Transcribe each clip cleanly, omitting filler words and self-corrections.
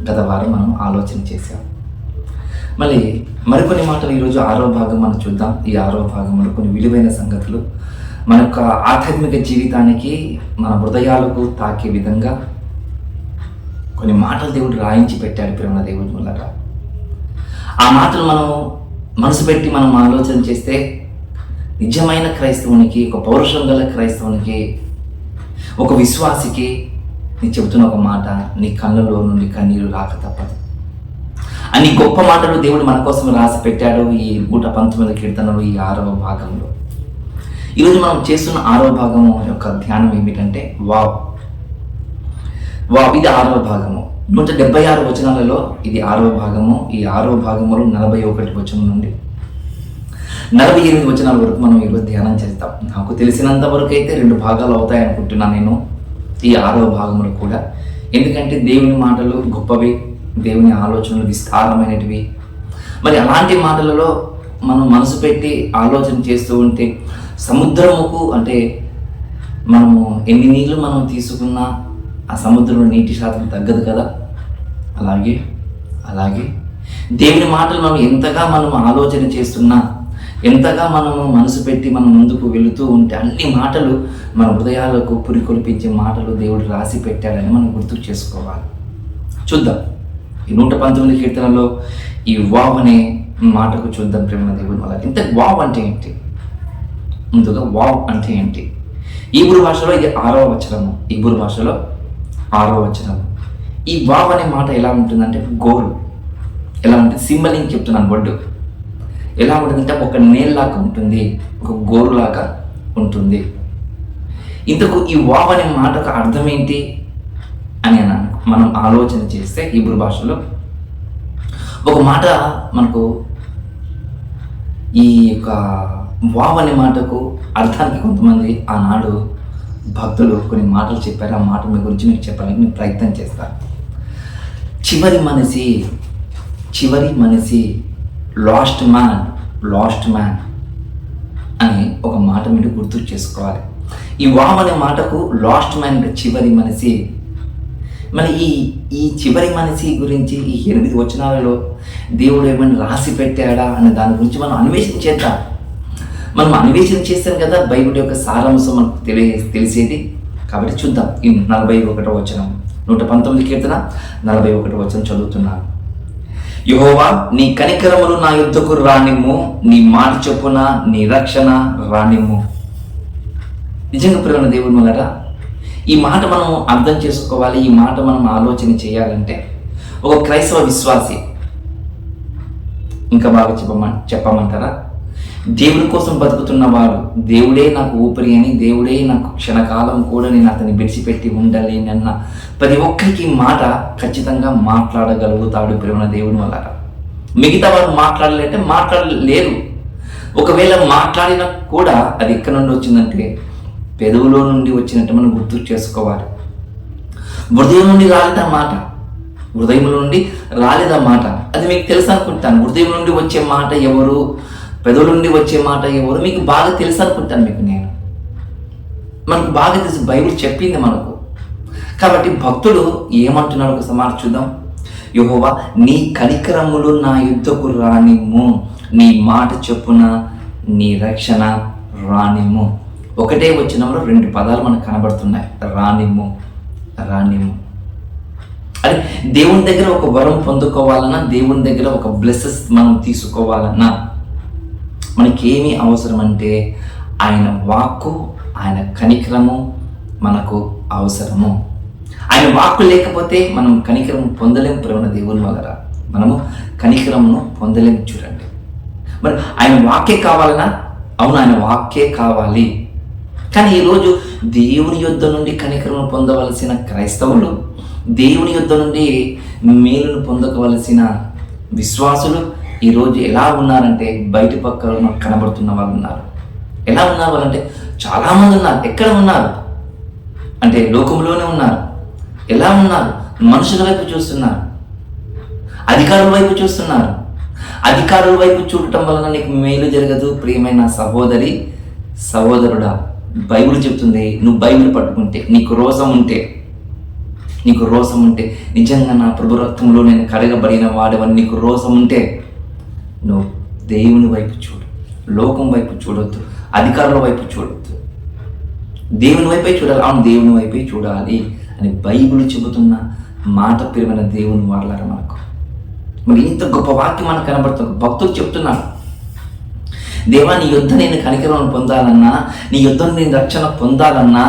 గత వారం మనం ఆలోచన చేశాం. మళ్ళీ మరికొన్ని మాటలు ఈరోజు 6వ భాగం మనం చూద్దాం. ఈ 6వ భాగంలో కొన్ని విలువైన సంగతులు మన యొక్క ఆధ్యాత్మిక జీవితానికి, మన హృదయాలకు తాకే విధంగా కొన్ని మాటలు దేవుడు రాయించి పెట్టాడు. ప్రేమ దేవుడి వల్ల ఆ మాటలు మనం మనసు పెట్టి మనం ఆలోచన చేస్తే నిజమైన క్రైస్తవునికి, ఒక పౌరుషం గల క్రైస్తవునికి, ఒక విశ్వాసికి నీ చెబుతున్న ఒక మాట, నీ కళ్ళలో నుండి కన్నీరు రాక తప్పదు. అన్ని గొప్ప మాటలు దేవుడు మన కోసం రాసి పెట్టాడు ఈ 119 కీర్తనలు, ఈ 6వ భాగంలో. ఈరోజు మనం చేస్తున్న 6వ భాగం యొక్క ధ్యానం ఏమిటంటే వావ్. ఇది 6వ భాగము. 176 వచనాలలో ఇది 6వ భాగము. ఈ 6వ భాగములో 41 వచనం నుండి 48 వచనాల వరకు మనం ఈరోజు ధ్యానం చేస్తాం. నాకు తెలిసినంత వరకు అయితే 2 భాగాలు అవుతాయి అనుకుంటున్నాను నేను ఈ 6వ భాగంలో కూడా. ఎందుకంటే దేవుని మాటలు గొప్పవి, దేవుని ఆలోచనలు విస్తారమైనటివి. మరి అలాంటి మాటలలో మనం మనసు పెట్టి ఆలోచన చేస్తూ ఉంటే సముద్రముకు, అంటే మనము ఎన్ని నీళ్ళు మనం తీసుకున్నా ఆ సముద్రంలో నీటి శాతం తగ్గదు కదా. అలాగే దేవుని మాటలు మనం ఎంతగా మనం ఆలోచన చేస్తున్నా, ఎంతగా మనము మనసు పెట్టి మనం ముందుకు వెళుతూ ఉంటే అన్ని మాటలు మన హృదయాలకు పురికొల్పించే మాటలు దేవుడు రాసి పెట్టాడని మనం గుర్తు చేసుకోవాలి. చూద్దాం ఈ 119 కీర్తనలో ఈ వావ్ అనే మాటకు చూద్దాం. ప్రేమ దేవుని వల్ల ఇంత వావ్ అంటే ఏంటి? ముందుగా వావ్ అంటే ఏంటి? హీబ్రూ భాషలో ఇది 6వ వచనము. హీబ్రూ భాషలో 6వ వచనము. ఈ వావ్ అనే మాట ఎలా ఉంటుందంటే గోరు. ఎలా ఉంటుంది? సింబలింగ్ చెప్తున్నాను. వర్డ్ ఎలా ఉంటుందంటే ఒక నేల్లాగా ఉంటుంది, ఒక గోరులాగా ఉంటుంది. ఇంతకు ఈ వావ్ అనే మాటకు అర్థం ఏంటి అని మనం ఆలోచన చేస్తే హీబ్రూ భాషలో ఒక మాట మనకు ఈ యొక్క వావ్ అనే మాటకు అర్థానికి కొంతమంది ఆనాడు భక్తులు కొన్ని మాటలు చెప్పారు. ఆ మాట మీ గురించి మీకు చెప్పడానికి నేను ప్రయత్నం చేస్తాను. చివరి మనిషి లాస్ట్ మ్యాన్ అని ఒక మాట మీరు గుర్తు చేసుకోవాలి. ఈ వావ్ అనే మాటకు లాస్ట్ మ్యాన్, చివరి మనిషి. మరి ఈ చివరి మనిషి గురించి ఈ 8 వచనాలలో దేవుడు ఏమైనా రాసి పెట్టాడా అనే దాని గురించి మనం అన్వేషణ చేద్దాం. మనం అన్వేషణ చేస్తాం కదా బైబిల్ యొక్క సారాంశం మనకు తెలిసేది. కాబట్టి చూద్దాం. ఈ 41వ వచనం, 119 కీర్తన 41వ వచనం చదువుతున్నాను. యెహోవా నీ కనికరములు నా యుద్ధకు రానిమ్ము, నీ మాట చొప్పున నీ రక్షణ రానిమ్ము. నిజంగా ప్రేమ దేవుని వలన ఈ మాట మనం అర్థం చేసుకోవాలి. ఈ మాట మనం ఆలోచన చేయాలంటే ఒక క్రైస్తవ విశ్వాసి, ఇంకా బాగా చెప్పమంటారా, దేవుని కోసం బతుకుతున్నవాడు, దేవుడే నాకు ఊపిరి అని, దేవుడే నాకు క్షణకాలం కూడా నేను అతన్ని విడిచిపెట్టి ఉండలేనన్న ప్రతి ఒక్కరికి మాట ఖచ్చితంగా మాట్లాడగలుగుతాడు ప్రేమ దేవుని వల్ల. మిగతా వారు మాట్లాడలేంటే మాట్లాడలేరు. ఒకవేళ మాట్లాడినా కూడా అది ఎక్కడి నుండి వచ్చిందంటే పెదవులో నుండి వచ్చినట్టు మనం గుర్తు చేసుకోవాలి. హృదయం నుండి రాలేదా మాట, అది మీకు తెలుసు అనుకుంటాను. హృదయం నుండి వచ్చే మాట ఎవరు, పెదవుల నుండి వచ్చే మాట ఎవరు మీకు బాగా తెలుసు అనుకుంటాను. మనకు బాగా తెలుసు, బైబిల్ చెప్పింది మనకు. కాబట్టి భక్తుడు ఏమంటున్నాడు ఒక సమానం చూద్దాం. యెహోవా నీ కనికరములు నా యుద్ధకు రానిమ్ము, నీ మాట చొప్పున నీ రక్షణ రానిమ్ము. ఒకటే వచనంలో 2 పదాలు మనకు కనబడుతున్నాయి. రానిమ్ము. అదే దేవుని దగ్గర ఒక వరం పొందుకోవాలన్నా, దేవుని దగ్గర ఒక బ్లెస్సెస్ మనం తీసుకోవాలన్నా మనకేమీ అవసరం అంటే ఆయన వాక్కు, ఆయన కనికరము మనకు అవసరము. ఆయన వాక్కు లేకపోతే మనం కనికరం పొందలేము ప్రేమ దేవుని వల్ల. మనము కనికరమును పొందలేము. చూడండి, మరి ఆయన వాక్యే కావాలన్నా, అవును ఆయన వాక్యే కావాలి. కానీ ఈరోజు దేవుని యొద్ద నుండి కనికరమును పొందవలసిన క్రైస్తవులు, దేవుని యొద్ద నుండి మేలును పొందవలసిన విశ్వాసులు ఈరోజు ఎలా ఉన్నారంటే బయట పక్కన మనకు కనబడుతున్న వాళ్ళు ఉన్నారు. ఎలా ఉన్నారు వాళ్ళంటే చాలామంది ఉన్నారు. ఎక్కడ ఉన్నారు అంటే లోకంలోనే ఉన్నారు. ఎలా ఉన్నారు? మనుషుల వైపు చూస్తున్నారు, అధికారుల వైపు చూస్తున్నారు. అధికారుల వైపు చూడటం వలన నీకు మేలు జరగదు ప్రియమైన సహోదరి సహోదరుడా. బైబిల్ చెప్తుంది, నువ్వు బైబిల్ పట్టుకుంటే, నీకు రోషం ఉంటే, నీకు రోషం ఉంటే, నిజంగా నా ప్రభు రక్తంలో నేను కడగబడిన వాడవని నీకు రోషం ఉంటే నువ్వు దేవుని వైపు చూడు, లోకం వైపు చూడొద్దు, అధికారుల వైపు చూడొద్దు, దేవుని వైపే చూడాలి. అవును, దేవుని వైపే చూడాలి అని బైబిల్ చెబుతున్న మాట ప్రియమైన దేవుని వాడలారా మనకు. మరి ఇంత గొప్ప వాక్యం మనకు కనబడుతుంది. భక్తులు చెప్తున్నాడు, దేవా నీ యుద్ధ నేను కనికరం పొందాలన్నా, నీ యుద్ధం నేను రక్షణ పొందాలన్నా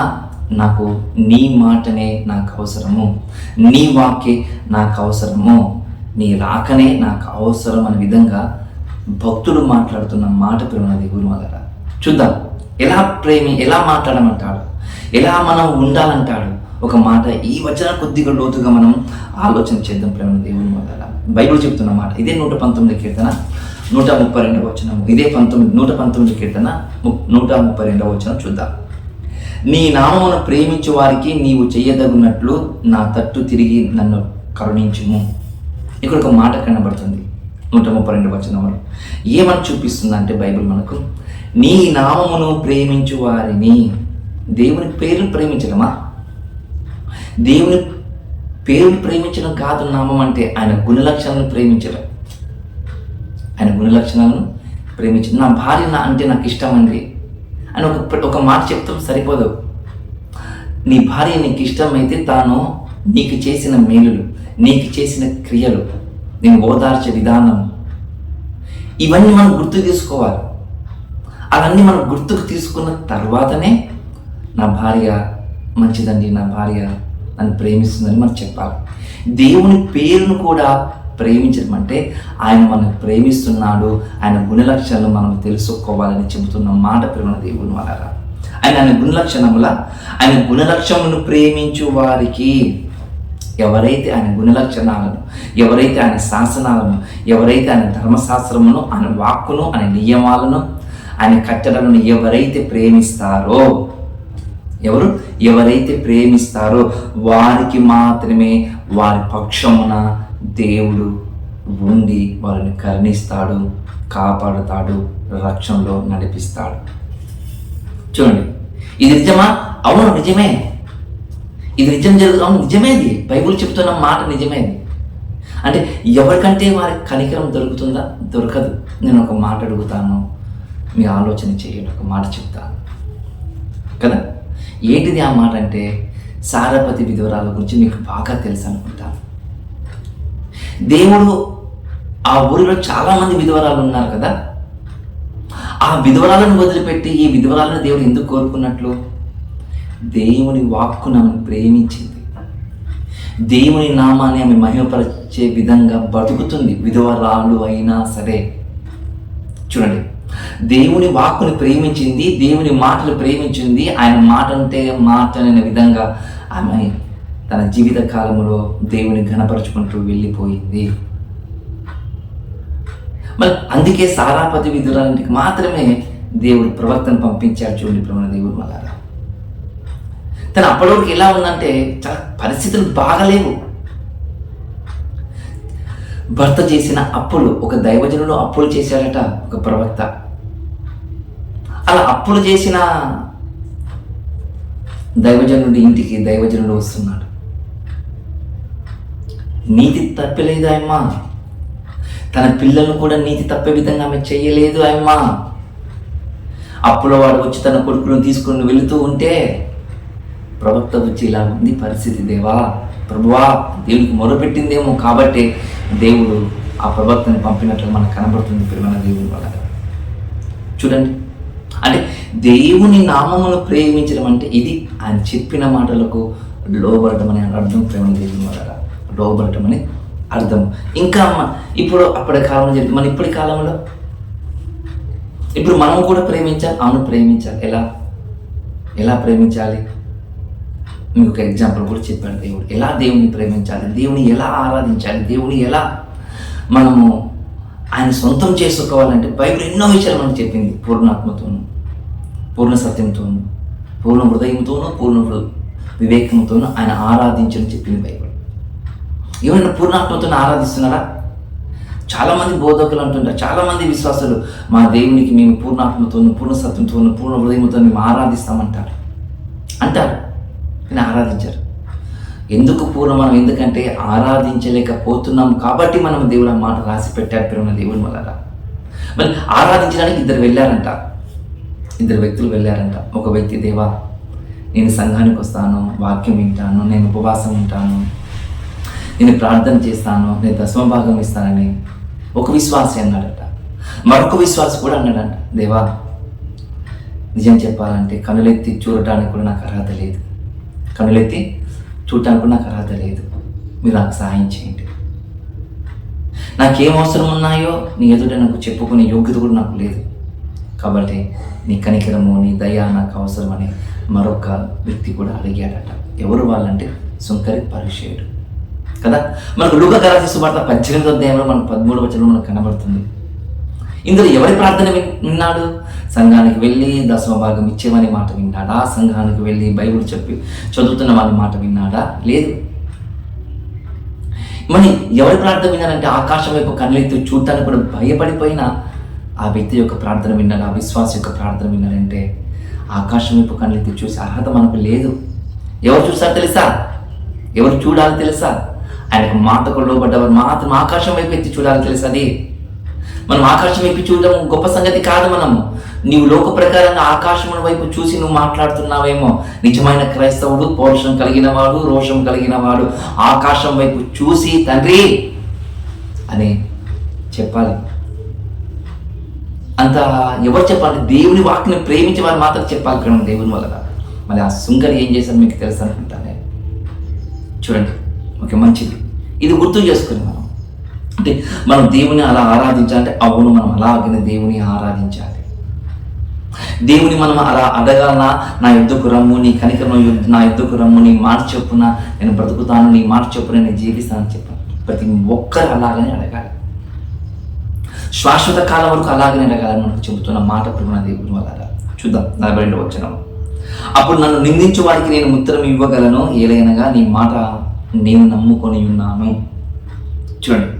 నాకు నీ మాటనే నాకు అవసరము, నీ వాక్యే నాకు అవసరము, నీ రాకనే నాకు అవసరం అనే విధంగా భక్తులు మాట్లాడుతున్న మాట ప్రేమ దేవుని వల్ల చూద్దాం. ఎలా మాట్లాడమంటాడు, ఎలా మనం ఉండాలంటాడు ఒక మాట. ఈ వచనం కొద్దిగా లోతుగా మనం ఆలోచన చేద్దాం ప్రేమ దేవుని వల్ల. బైబిల్ చెప్తున్న మాట ఇదే 119 కీర్తన 132 వచనము. ఇదే 119 కీర్తన 132 వచనం చూద్దాం. నీ నామమును ప్రేమించు వారికి నీవు చెయ్యదగినట్లు నా తట్టు తిరిగి నన్ను కరుణించుము. ఇక్కడ ఒక మాట కనబడుతుంది 132 వచనంలో. ఏమని చూపిస్తుంది అంటే బైబిల్ మనకు, నీ నామమును ప్రేమించు వారిని. దేవుని పేరును ప్రేమించడమా? దేవుని పేరుని ప్రేమించడం కాదు నామం అంటే. ఆయన గుణలక్షణాలను ప్రేమించడం, ఆయన గుణలక్షణాలను ప్రేమించడం. నా భార్య అంటే నాకు ఇష్టం అండి అని ఒక మాట చెప్తాం సరిపోదు. నీ భార్య నీకు ఇష్టమైతే తాను నీకు చేసిన మేలులు, నీకు చేసిన క్రియలు, నేను ఓదార్చే విధానం, ఇవన్నీ మనం గుర్తు తీసుకోవాలి. అవన్నీ మనం గుర్తుకు తీసుకున్న తర్వాతనే నా భార్య మంచిదండి, నా భార్య నన్ను ప్రేమిస్తుందని మనం చెప్పాలి. దేవుని పేరును కూడా ప్రేమించడం అంటే ఆయన మనల్ని ప్రేమిస్తున్నాడు, ఆయన గుణలక్షణాలను మనం తెలుసుకోవాలని చెబుతున్న మాట ప్రేమ దేవుని వల్ల. ఆయన గుణలక్షణములను ప్రేమించు వారికి, ఎవరైతే ఆయన గుణలక్షణాలను, ఎవరైతే ఆయన శాసనాలను, ఎవరైతే ఆయన ధర్మశాస్త్రమును, ఆయన వాక్కును, ఆయన నియమాలను, ఆయన కట్టడలను ఎవరైతే ప్రేమిస్తారో, ఎవరైతే ప్రేమిస్తారో వారికి మాత్రమే వారి పక్షమున దేవుడు ఉండి వారిని కరుణిస్తాడు, కాపాడుతాడు, రక్షణలో నడిపిస్తాడు. చూడండి, ఇది నిజమా? అవును నిజమే. ఇది నిజం జరుగుతుంది, అవును నిజమే. ఇది బైబిల్ చెప్తున్న మాట నిజమేది. అంటే ఎవరికంటే వారికి కనికరం దొరుకుతుందా? దొరకదు. నేను ఒక మాట అడుగుతాను, మీ ఆలోచన చేయండి. ఒక మాట చెప్తాను కదా. ఏంటిది ఆ మాట అంటే, సారపతి విధవరాల గురించి మీకు బాగా తెలుసు అనుకుంటాను. దేవుడు ఆ ఊరిలో చాలామంది విధవరాలు ఉన్నారు కదా. ఆ విధవరాలను వదిలిపెట్టి ఈ విధవరాలను దేవుడు ఎందుకు కోరుకున్నట్లు? దేవుని వాక్కును ఆమె ప్రేమించింది, దేవుని నామాన్ని ఆమె మహిమపరిచే విధంగా బతుకుతుంది, విధవరాలు అయినా సరే. చూడండి, దేవుని వాక్కుని ప్రేమించింది, దేవుని మాటలు ప్రేమించింది, ఆయన మాట అంటే మాట అనే విధంగా ఆమె తన జీవిత కాలంలో దేవుని ఘనపరుచుకుంటూ వెళ్ళిపోయింది. మరి అందుకే సారాపతి విధురాలింటికి మాత్రమే దేవుడు ప్రవక్తను పంపించాడు. చూడండి ప్రమాణ దేవుడు వల్ల. తను అప్పటివరకు ఎలా ఉందంటే చాలా పరిస్థితులు బాగలేవు. భర్త చేసిన అప్పులు, ఒక దైవజనుడు అప్పులు చేశాడట, ఒక ప్రవక్త. అలా అప్పులు చేసిన దైవజనుడి ఇంటికి దైవజనుడు వస్తున్నాడు. నీతి తప్పలేదు ఆయమ్మ, తన పిల్లలను కూడా నీతి తప్పే విధంగా ఆమె చేయలేదు ఆయమ్మ. అప్పుల వాడు వచ్చి తన కొడుకులను తీసుకుని వెళుతూ ఉంటే ప్రవక్త వచ్చి ఇలా ఉంది పరిస్థితి దేవా, ప్రభువా, దేవునికి మొరపెట్టిందేమో కాబట్టి దేవుడు ఆ ప్రవక్తని పంపినట్లు మనకు కనబడుతుంది ప్రియమైన దేవుని వల్ల. చూడండి, అంటే దేవుని నామమును ప్రేమించడం అంటే ఇది ఆయన చెప్పిన మాటలకు లోబడటం అనే అర్థం. ప్రేమ దేవుని వల్ల లోబడటం అని అర్థం. ఇంకా ఇప్పుడు అప్పటి కాలంలో జరిగింది, మన ఇప్పటి కాలంలో ఇప్పుడు మనం కూడా ప్రేమించాలి. అవును ప్రేమించాలి. ఎలా ప్రేమించాలి? మీకు ఒక ఎగ్జాంపుల్ కూడా చెప్పాడు దేవుడు. ఎలా దేవుని ప్రేమించాలి, దేవుని ఎలా ఆరాధించాలి, దేవుని ఎలా మనము ఆయన సొంతం చేసుకోవాలంటే బైబిల్ ఎన్నో విషయాలు మనకు చెప్పింది. పూర్ణాత్మతోను, పూర్ణ సత్యంతోను, పూర్ణ హృదయంతోనూ, పూర్ణ వివేకంతోనూ ఆయన ఆరాధించని చెప్పింది బైబిల్. ఎవరైనా పూర్ణాత్మతో ఆరాధిస్తున్నారా? చాలామంది బోధకులు అంటుంటారు, చాలామంది విశ్వాసులు మా దేవునికి మేము పూర్ణాత్మతోను, పూర్ణ సత్యంతోను, పూర్ణ హృదయంతో మేము ఆరాధిస్తామంటారు అంటారు. కానీ ఆరాధించారు. ఎందుకు పూర్వం మనం ఎందుకంటే ఆరాధించలేకపోతున్నాం కాబట్టి మనం దేవుడు ఆ మాట రాసి పెట్టారు ప్రేమ దేవుని వల్ల. మరి ఆరాధించడానికి ఇద్దరు వ్యక్తులు వెళ్ళారంట. ఒక వ్యక్తి, దేవా నేను సంఘానికి వస్తాను, వాక్యం వింటాను, నేను ఉపవాసం ఉంటాను, నేను ప్రార్థన చేస్తాను, నేను దశమ భాగం ఇస్తానని ఒక విశ్వాసి అన్నాడట. మరొక విశ్వాసి కూడా అన్నాడంట, దేవా నిజం చెప్పాలంటే కనులెత్తి చూడటానికి కూడా నాకు అర్హత లేదు, మీరు నాకు సహాయం చేయండి. నాకేం అవసరం ఉన్నాయో నీ ఎదుట నాకు చెప్పుకునే యోగ్యత కూడా నాకు లేదు, కాబట్టి నీ కనికరము నీ దయ నాకు అవసరమని మరొక వ్యక్తి కూడా అడిగాడట. ఎవరు వాళ్ళంటే సుంకరి పరిసయ్యుడు కదా. మనకు లూకా రాసిన సువార్త 18వ అధ్యాయంలో మన 13వ వచనంలో మనకు కనబడుతుంది. ఇందులో ఎవరి ప్రార్థన విన్నాడు? సంఘానికి వెళ్ళి దశమ భాగం ఇచ్చేవని మాట విన్నాడా? సంఘానికి వెళ్ళి బైబిల్ చదువుతున్న వాళ్ళ మాట విన్నాడా? లేదు. మరి ఎవరి ప్రార్థన విన్నారంటే ఆకాశం వైపు కళ్ళెత్తి చూడటానికి కూడా భయపడిపోయిన ఆ వ్యక్తి యొక్క ప్రార్థన విన్నాడు, ఆ విశ్వాస యొక్క ప్రార్థన విన్నాడంటే ఆకాశం వైపు కళ్ళెత్తి చూసే అర్హత మనకు లేదు. ఎవరు చూస్తారో తెలుసా? ఎవరు చూడాలో తెలుసా? ఆయనకు మాటకు లోబడ్డవారు మాత్రం ఆకాశం వైపు ఎత్తి చూడాలి తెలుసా? అది మనం ఆకాశం వైపు చూడడం గొప్ప సంగతి కాదు. నీవు లోక ప్రకారంగా ఆకాశం వైపు చూసి నువ్వు మాట్లాడుతున్నావేమో. నిజమైన క్రైస్తవుడు, పౌరుషం కలిగిన వాడు, రోషం కలిగిన వాడు ఆకాశం వైపు చూసి తండ్రి అని చెప్పాలి. అంత ఎవరు చెప్పాలి? దేవుని వాక్యని ప్రేమించే వారు మాత్రం చెప్పాలి కదా దేవుని వల్ల. మరి ఆ సుంకరి ఏం చేశారు మీకు తెలుసు అనుకుంటానే. చూడండి, ఓకే, మంచిది. ఇది గుర్తు చేసుకుని అంటే మనం దేవుని అలా ఆరాధించాలంటే అవును, మనం అలాగనే దేవుని ఆరాధించాలి. దేవుని మనం అలా అడగాలన్నా, నా యుద్ధకు రమ్ము, నీ కనికరం నా యుద్ధకు రమ్ము, నీ మాట చెప్పున నేను బ్రతుకుతాను, నీ మాట చెప్పున నేను జీవిస్తానని చెప్పాను. ప్రతి ఒక్కరు అలాగనే అడగాలి, శాశ్వత కాలం వరకు అలాగనే అడగాలని మనకు చెబుతున్న మాట ప్రేమ దేవుని వల్ల. చూద్దాం 42వ వచనం. అప్పుడు నన్ను నిందించు వారికి నేను ఉత్తరం ఇవ్వగలను, ఏలైనగా నీ మాట నేను నమ్ముకొని ఉన్నాను. చూడండి,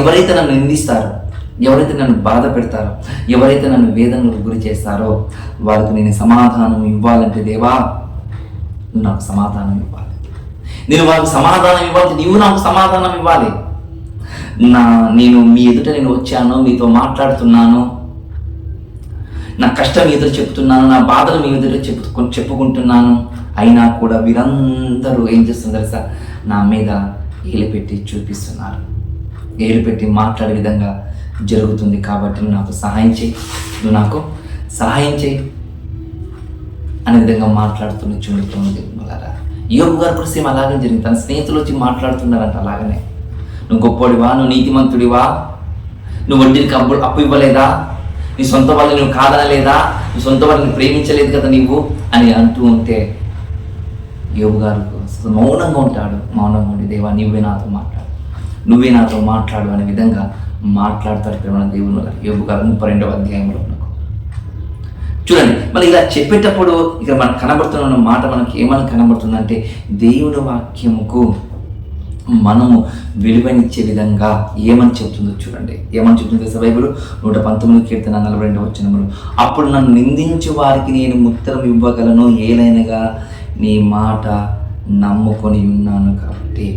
ఎవరైతే నన్ను నిందిస్తారో, ఎవరైతే నన్ను బాధ పెడతారో, ఎవరైతే నన్ను వేదనలకు గురి చేస్తారో వారికి నేను సమాధానం ఇవ్వాలంటే దేవా నువ్వు నాకు సమాధానం ఇవ్వాలి. నేను వాళ్ళకి సమాధానం ఇవ్వాలి, నీవు నాకు సమాధానం ఇవ్వాలి. నేను మీ ఎదుట నేను వచ్చాను, మీతో మాట్లాడుతున్నాను, నా కష్టం మీ ఎదుట చెప్తున్నాను, నా బాధలు మీ ఎదుట చెప్పుకుంటున్నాను. అయినా కూడా వీరందరూ ఏం చేస్తున్నారు తెలుసా? నా మీద ఏలుపెట్టి చూపిస్తున్నారు, ఏలుపెట్టి మాట్లాడే విధంగా జరుగుతుంది. కాబట్టి నువ్వు నాకు సహాయం అనే విధంగా మాట్లాడుతున్న చూడండి. యోబు గారు కూడా సేమ్ అలాగే జరిగింది. తన స్నేహితులు వచ్చి మాట్లాడుతున్నారంట అలాగనే, నువ్వు గొప్పోడివా, నువ్వు నీతిమంతుడివా, నువ్వు వడ్డీకి అప్పు ఇవ్వలేదా, నీ సొంత వాళ్ళని నువ్వు కాదనలేదా, నీ సొంత వాళ్ళని ప్రేమించలేదు కదా నీవు అని అంటూ ఉంటే యోబు గారు మౌనంగా ఉంటాడు. మౌనంగా ఉండి దేవా నువ్వే నాతో మాట్లాడు అనే విధంగా మాట్లాడతాడు ప్రేమ దేవుని వల్ల. యోబు గారు 32వ అధ్యాయంలో చూడండి. మరి ఇలా చెప్పేటప్పుడు ఇక్కడ మనకు కనబడుతున్న మాట మనకి ఏమని కనబడుతుందంటే దేవుడి వాక్యముకు మనము విలువనిచ్చే విధంగా ఏమని చెప్తుందో చూడండి. ఏమని చెప్తుందో బైబిల్ 119 కీర్తన 42వ వచనములు. అప్పుడు నన్ను నిందించు వారికి నేను ఉత్తరం ఇవ్వగలను, ఏలైనగా నీ మాట నమ్ముకొని ఉన్నాను కాబట్టి.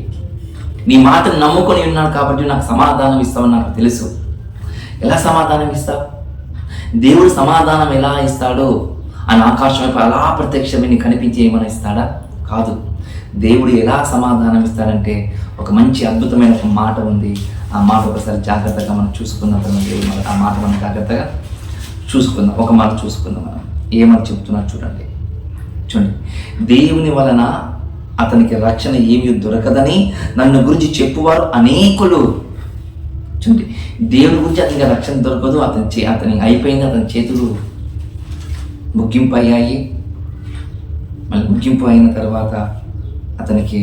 నీ మాటను నమ్ముకొని ఉన్నాను కాబట్టి నాకు సమాధానం ఇస్తావని నాకు తెలుసు. ఎలా సమాధానం ఇస్తావు? దేవుడు సమాధానం ఎలా ఇస్తాడు అని ఆకాశం వైపు అలా ప్రత్యక్షమని కనిపించి ఏమైనా ఇస్తాడా? కాదు. దేవుడు ఎలా సమాధానం ఇస్తాడంటే ఒక మంచి అద్భుతమైన ఒక మాట ఉంది. ఆ మాట ఒకసారి జాగ్రత్తగా మనం చూసుకుందాం. ఆ మాట మనం జాగ్రత్తగా చూసుకుందాం. ఒక మాట చూసుకుందాం. మనం ఏమని చెప్తున్నా చూడండి. దేవుని వలన అతనికి రక్షణ ఏమీ దొరకదని నన్ను గురించి చెప్పువారు అనేకులు. చూడండి, దేవుని గురించి అతనికి రక్షణ దొరకదు, అతని అయిపోయింది, అతని చేతులు ముగింపు అయ్యాయి. మళ్ళీ ముగింపు అయిన తర్వాత అతనికి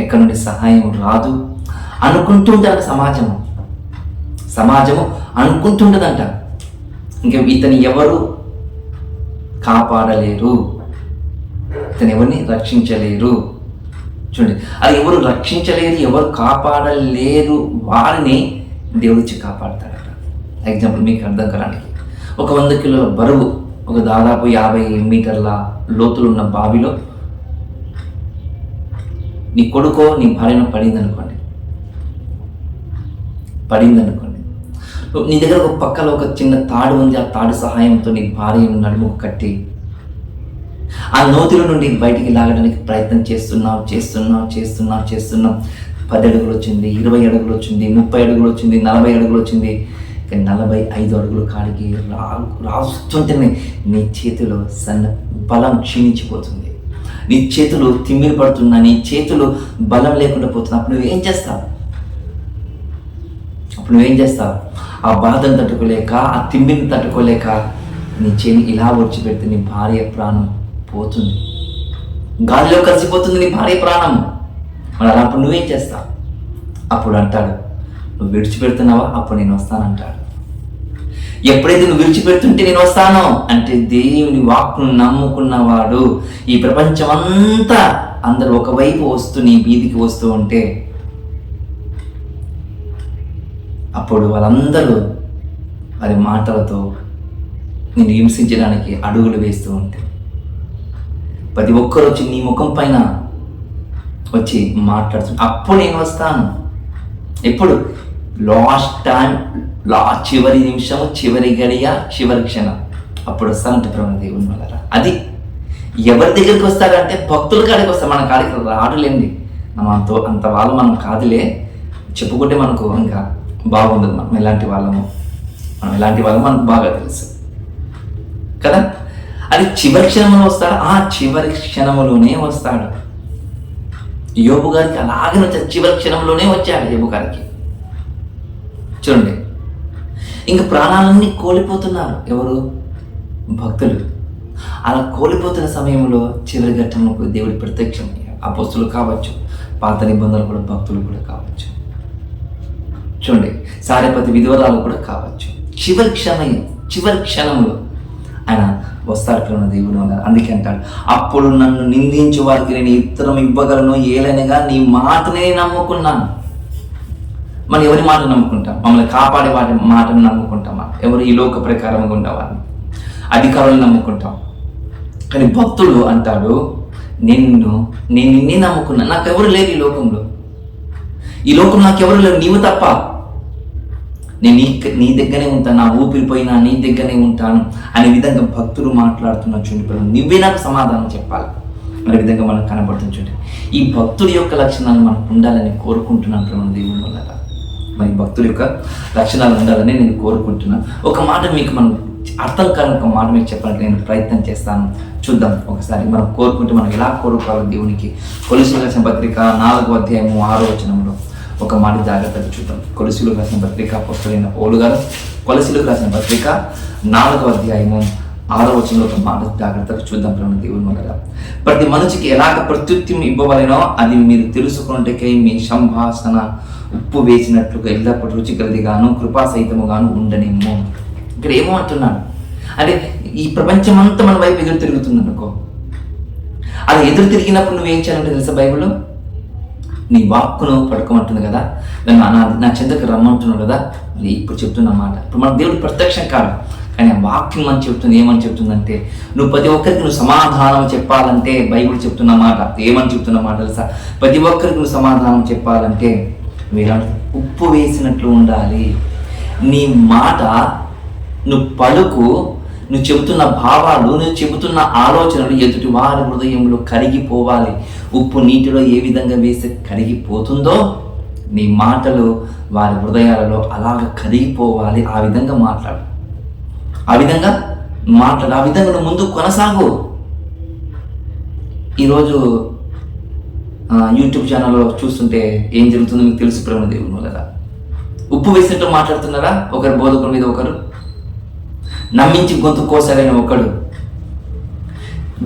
ఎక్కడి నుండి సహాయం రాదు అనుకుంటుంటారు. సమాజము అనుకుంటుండదంట, ఇంకా ఇతని ఎవరు కాపాడలేరు, ఇతను ఎవరిని రక్షించలేరు. చూడండి, అది ఎవరు రక్షించలేరు, ఎవరు కాపాడలేరు వారిని దేవుడు వచ్చి కాపాడతాడట. ఎగ్జాంపుల్ మీకు అర్థం కావడానికి, ఒక 100 కిలోల బరువు ఒక దాదాపు 50 మీటర్ల లోతులున్న బావిలో నీ కొడుకో నీ భార్యను పడిందనుకోండి, నీ దగ్గర ఒక పక్కలో ఒక చిన్న తాడు ఉంది. ఆ తాడు సహాయంతో నీ భార్యను నడుముకు కట్టి ఆ నోతిలో నుండి బయటికి లాగడానికి ప్రయత్నం చేస్తున్నావు. 10 అడుగులు వచ్చింది, 20 అడుగులు వచ్చింది, 30 అడుగులు వచ్చింది, 40 అడుగులు వచ్చింది. 45 అడుగుల కాడికి రాస్తుంటేనే నీ చేతిలో బలం క్షీణించిపోతుంది. నీ చేతులు తిమ్మిరి పడుతున్నా, నీ చేతులు బలం లేకుండా పోతున్నా. అప్పుడు నువ్వేం చేస్తావు? ఆ బాధను తట్టుకోలేక, ఆ తిమ్మిరిని తట్టుకోలేక నీ చేని ఇలా ఒడిచిపెడితే నీ భార్య ప్రాణం పోతుంది, గాలిలో కలిసిపోతుంది నీ భార్య ప్రాణం. మరి అలా అప్పుడు నువ్వేం చేస్తావు? అప్పుడు అంటాడు, నువ్వు విడిచిపెడుతున్నావా? అప్పుడు నేను వస్తానంటాడు. ఎప్పుడైతే నువ్వు విడిచిపెడుతుంటే నేను వస్తాను అంటే, దేవుని వాక్కును నమ్ముకున్నవాడు ఈ ప్రపంచం అంతా అందరూ ఒకవైపు వస్తూ నీ వీధికి వస్తూ ఉంటే, అప్పుడు వాళ్ళందరూ వారి మాటలతో నేను హింసించడానికి అడుగులు వేస్తూ ఉంటే, ప్రతి ఒక్కరు వచ్చి నీ ముఖం పైన వచ్చి మాట్లాడుతుంది. అప్పుడు నేను వస్తాను. ఎప్పుడు? లాస్ట్ టైం, చివరి నిమిషం, చివరి గడియ, చివరి క్షణం అప్పుడు వస్తానంటే ప్రభు దేవుని వల్ల. అది ఎవరి దగ్గరికి వస్తారంటే భక్తుల కాడికి వస్తారు. మన కాడికి రాడులేండి, మనం అంత వాళ్ళు మనం కాదులే, చెప్పుకుంటే మనకు ఇంకా బాగుండదు. మనం ఎలాంటి వాళ్ళము మనకు బాగా తెలుసు కదా. అది చివరి క్షణంలో వస్తాడు. ఆ చివరి క్షణంలోనే వస్తాడు. యోబు గారికి అలాగే వచ్చాడు, చివరి క్షణంలోనే వచ్చాడు యోబు గారికి. చూడండి, ఇంక ప్రాణాలన్నీ కోల్పోతున్నారు ఎవరు? భక్తులు. అలా కోల్పోతున్న సమయంలో చివరి ఘట్టంలో దేవుడి ప్రత్యక్షం, అపోస్తులు కావచ్చు, పాత నిబంధనలు కూడా భక్తులు కూడా కావచ్చు. చూడండి, సారెపతి విధవరాలు కూడా కావచ్చు. చివరి క్షణంలో ఆయన వస్తాడు ప్రేమ దేవుడు అన్నారు. అందుకే అంటాడు, అప్పుడు నన్ను నిందించే వారికి నేను ఉత్తరం ఇవ్వగలను, ఏలనగా నీ మాటనే నమ్ముకున్నాను. మనం ఎవరి మాట నమ్ముకుంటాం? మమ్మల్ని కాపాడే వారి మాటను నమ్ముకుంటామా? ఎవరు ఈ లోక ప్రకారంగా ఉండేవారిని, అధికారులను నమ్ముకుంటాం. కానీ భక్తుడు అంటాడు, నేను నిన్నే నమ్ముకున్నా, నాకెవరు లేరు ఈ లోకం నాకెవరు లేరు, నీవు తప్ప. నేను నీ దగ్గరనే ఉంటాను, నా ఊపిరిపోయినా నీ దగ్గరనే ఉంటాను అనే విధంగా భక్తులు మాట్లాడుతున్న చూడండి. నువ్వే నాకు సమాధానం చెప్పాలి అనే విధంగా మనకు కనబడుతుంది. చూడండి, ఈ భక్తుడి యొక్క లక్షణాలు మనకు ఉండాలని కోరుకుంటున్నాను ప్రేమ దేవుని వల్ల. మరి భక్తుల యొక్క లక్షణాలు ఉండాలని నేను కోరుకుంటున్నాను. ఒక మాట మీకు మనం అర్థం కాని ఒక మాట మీకు చెప్పడానికి నేను ప్రయత్నం చేస్తాను. చూద్దాం ఒకసారి. మనం కోరుకుంటే మనం ఎలా కోరుకోవాలి దేవునికి. కొలస్సీయులకు రాసిన పత్రిక 4వ అధ్యాయము 6వ వచనంలో ఒక మాట జాగ్రత్తగా చూద్దాం. కొలస్సీయులకు రాసిన పత్రిక అపోస్తలుడైన పౌలు గారు కొలస్సీయులకు రాసిన పత్రిక 4వ అధ్యాయము 6వ వచనంలో ఒక మాట జాగ్రత్తగా చూద్దాం ప్రేమ దేవుని వల్ల. ప్రతి మనిషికి ఎలాగ ప్రత్యుత్యం ఇవ్వవలెనో అది మీరు తెలుసుకున్నట్టుకై మీ సంభాషణ ఉప్పు వేసినట్లుగా ఎల్లప్పుడూ రుచికరదిగాను కృపాసహితముగాను ఉండనేమో. ఇక్కడ ఏమో అంటున్నాడు అంటే, ఈ ప్రపంచం అంతా మన వైపు ఎదురు తిరుగుతుంది అనుకో. అలా ఎదురు తిరిగినప్పుడు నువ్వేం చేయాలంటే తెలుసా, బైబిల్లో నీ వాక్కును పడుకోమంటుంది కదా, నా చెంతకు రమ్మంటున్నావు కదా. మరి ఇప్పుడు చెప్తున్న మాట, ఇప్పుడు మన దేవుడు ప్రత్యక్షం కాదు, కానీ ఆ వాక్యం మనం చెప్తుంది. ఏమని చెప్తుందంటే, నువ్వు ప్రతి ఒక్కరికి నువ్వు సమాధానం చెప్పాలంటే, బైబిల్ చెప్తున్న మాట ఏమని చెప్తున్న మాట తెలుసా, ప్రతి ఒక్కరికి నువ్వు సమాధానం చెప్పాలంటే ఉప్పు వేసినట్లు ఉండాలి. నీ మాట, నువ్వు పలుకు, నువ్వు చెబుతున్న భావాలు, నువ్వు చెబుతున్న ఆలోచనలు ఎదుటి వారి హృదయంలో కరిగిపోవాలి. ఉప్పు నీటిలో ఏ విధంగా వేసి కరిగిపోతుందో నీ మాటలు వారి హృదయాలలో అలాగ కరిగిపోవాలి. ఆ విధంగా మాట్లాడు, ఆ విధంగా నువ్వు ముందు కొనసాగు. ఈరోజు యూట్యూబ్ ఛానల్లో చూస్తుంటే ఏం జరుగుతుందో మీకు తెలుసు ప్రేమ దేవుని వల్ల. ఉప్పు వేసినట్టు మాట్లాడుతున్నారా ఒకరు బోధకుల మీద, ఒకరు నమ్మించి గొంతు కోసాడని ఒకడు,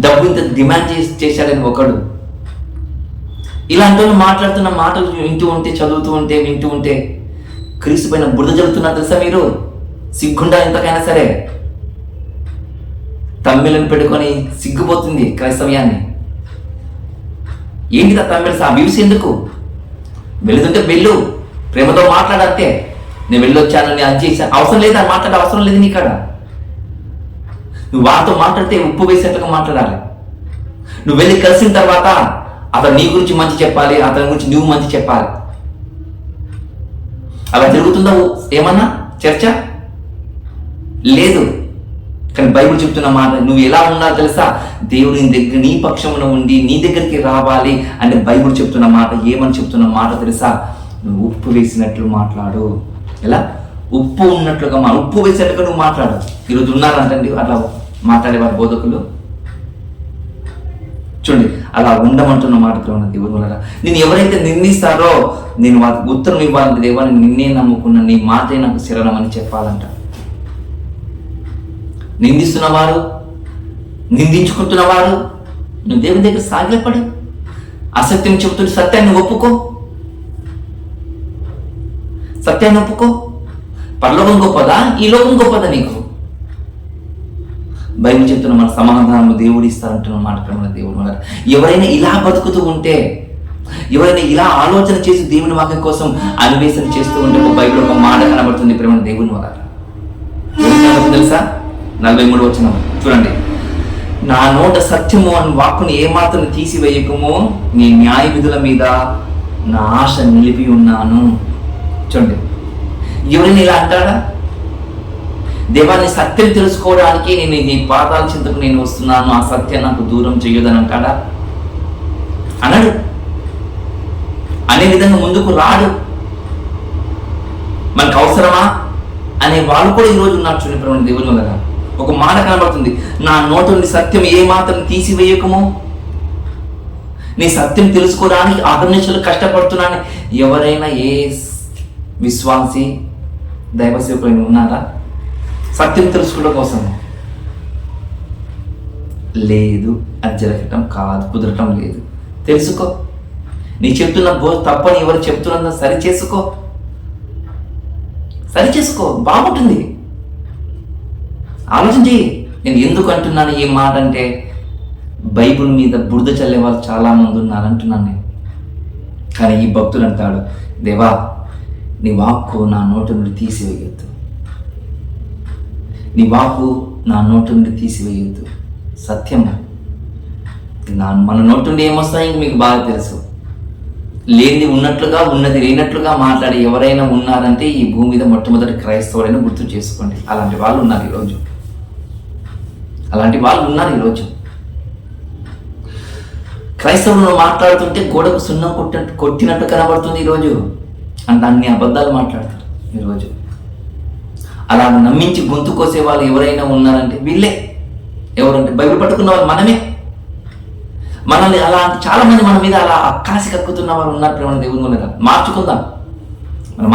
డబ్బు ఇంత డిమాండ్ చేశాడని ఒకడు. ఇలాంటి వాళ్ళు మాట్లాడుతున్న మాటలు వింటూ ఉంటే, చదువుతూ ఉంటే, వింటూ ఉంటే క్రీస్తు పైన బురద జరుగుతున్నారు తెలుసా మీరు. సిగ్గుండా ఎంతకైనా సరే తమ్మిళ్ళని పెట్టుకొని సిగ్గుపోతుంది క్రైస్తవ్యాన్ని. ఏంటి తమ్మిళ్ళ ఆ వ్యూస్ ఎందుకు? వెళుతుంటే వెళ్ళు, ప్రేమతో మాట్లాడంతే. నేను వెళ్ళొచ్చాను, నేను అది చేశాను, అవసరం లేదు, అది మాట్లాడే అవసరం లేదు నీకాడ. నువ్వు వారితో మాట్లాడితే ఉప్పు వేసేట్టుగా మాట్లాడాలి. నువ్వు వెళ్ళి కలిసిన తర్వాత అతను నీ గురించి మంచి చెప్పాలి, అతని గురించి నువ్వు మంచి చెప్పాలి. అలా జరుగుతుందా ఏమన్నా చర్చ? లేదు. కానీ బైబిల్ చెప్తున్న మాట, నువ్వు ఎలా ఉండాలో తెలుసా? దేవుని దగ్గర నీ పక్షమున ఉండి నీ దగ్గరికి రావాలి అంటే బైబిల్ చెప్తున్న మాట ఏమని చెప్తున్న మాట తెలుసా? నువ్వు ఉప్పు వేసినట్లు మాట్లాడు. ఎలా? ఉప్పు ఉన్నట్లుగా ఉప్పు వేసినట్లుగా నువ్వు మాట్లాడు. ఈరోజు ఉన్నారంటండి అట్లా మాట్లాడేవారు బోధకులు. చూడండి, అలా ఉండమంటున్న మాటతో ఉన్న దేవుని వల్ల నేను ఎవరైతే నిందిస్తారో నేను వాళ్ళకి ఉత్తరం ఇవ్వాలంటే దేవా నిన్నే నమ్ముకున్న, నీ మాటే నాకు శరణం అని చెప్పాలంట. నిందిస్తున్నవారు, నిందించుకుంటున్నవారు నువ్వు దేవుని దగ్గర సాగిలపడు. అసత్యం చెబుతున్న సత్యాన్ని ఒప్పుకో, సత్యాన్ని ఒప్పుకో. పరలోకం గొప్పదా, ఈ లోకం గొప్పదా నీకు? బైబిల్ చెప్తున్న మన సమాధానం దేవుడు ఇస్తారంటున్న మాట ప్రమాణ దేవుడు వల్ల ఎవరైనా ఇలా బతుకుతూ ఉంటే, ఎవరైనా ఇలా ఆలోచన చేసి దేవుని వాక్యం కోసం అన్వేషణ చేస్తూ ఉంటే బైబిల్ ఒక మాట కనబడుతుంది ప్రేమ దేవుని వల్ల. తెలుసా? 43 వచనం చూడండి. నా నోట సత్యము అని వాక్కుని ఏమాత్రం తీసివేయకము, నీ న్యాయ విధుల మీద నా ఆశ నిలిపి ఉన్నాను. చూడండి, ఎవరైనా ఇలా అంటాడా? దేవాన్ని సత్యం తెలుసుకోవడానికి నేను నీ పాదాల చింతకు నేను వస్తున్నాను, ఆ సత్యం నాకు దూరం చేయొద్దని అంటాడా? అనడు. అనే విధంగా ముందుకు రాడు. మనకు అవసరమా అనే వాళ్ళు కూడా ఈరోజు ఉన్నారు. చూడండి దేవుని వల్ల ఒక మాట కనబడుతుంది, నా నోట నుండి సత్యం ఏ మాత్రం తీసివేయకము. నీ సత్యం తెలుసుకోవడానికి అహర్నిశలు కష్టపడుతున్నాను. ఎవరైనా ఏ విశ్వాసి దైవ సేవకులు ఉన్నారా సత్యం తెలుసుకోవడం కోసం? లేదు. అది జరగటం కాదు, కుదరటం లేదు. తెలుసుకో. నీ చెప్తున్న తప్పని ఎవరు చెప్తున్నా సరి చేసుకో, బాగుంటుంది. ఆలోచన చేయి. నేను ఎందుకు అంటున్నాను ఈ మాట అంటే, బైబిల్ మీద బురద చల్లే వాళ్ళు చాలా మంది ఉన్నారు అంటున్నాను నేను. కానీ ఈ భక్తుడు అంటాడు, దేవా నీ వాక్కు నా నోటి నుండి తీసివేయొద్దు, నీ వాక్కు నా నోటి నుండి తీసివేయొద్దు. సత్యము మన నోటి నుండి ఏమొస్తాయో మీకు బాగా తెలుసు. లేనిది ఉన్నట్లుగా, ఉన్నది లేనట్లుగా మాట్లాడి ఎవరైనా ఉన్నారంటే ఈ భూమి మీద మొట్టమొదటి క్రైస్తవుడైనా గుర్తు చేసుకోండి. అలాంటి వాళ్ళు ఉన్నారు ఈరోజు. క్రైస్తవులను మాట్లాడుతుంటే గోడకు సున్నం కొట్టినట్టు కనబడుతుంది ఈరోజు. అంటే అన్ని అబద్ధాలు మాట్లాడతారు ఈరోజు. అలా నమ్మించి గొంతు కోసే వాళ్ళు ఎవరైనా ఉన్నారంటే వీళ్ళే. ఎవరంటే బైబిల్ పట్టుకున్న వాళ్ళు మనమే. మనల్ని అలా చాలా మంది మన మీద అలా అక్కాసి కక్కుతున్న వాళ్ళు ఉన్నారు. ప్రేమ దేవుని వల్ల మనం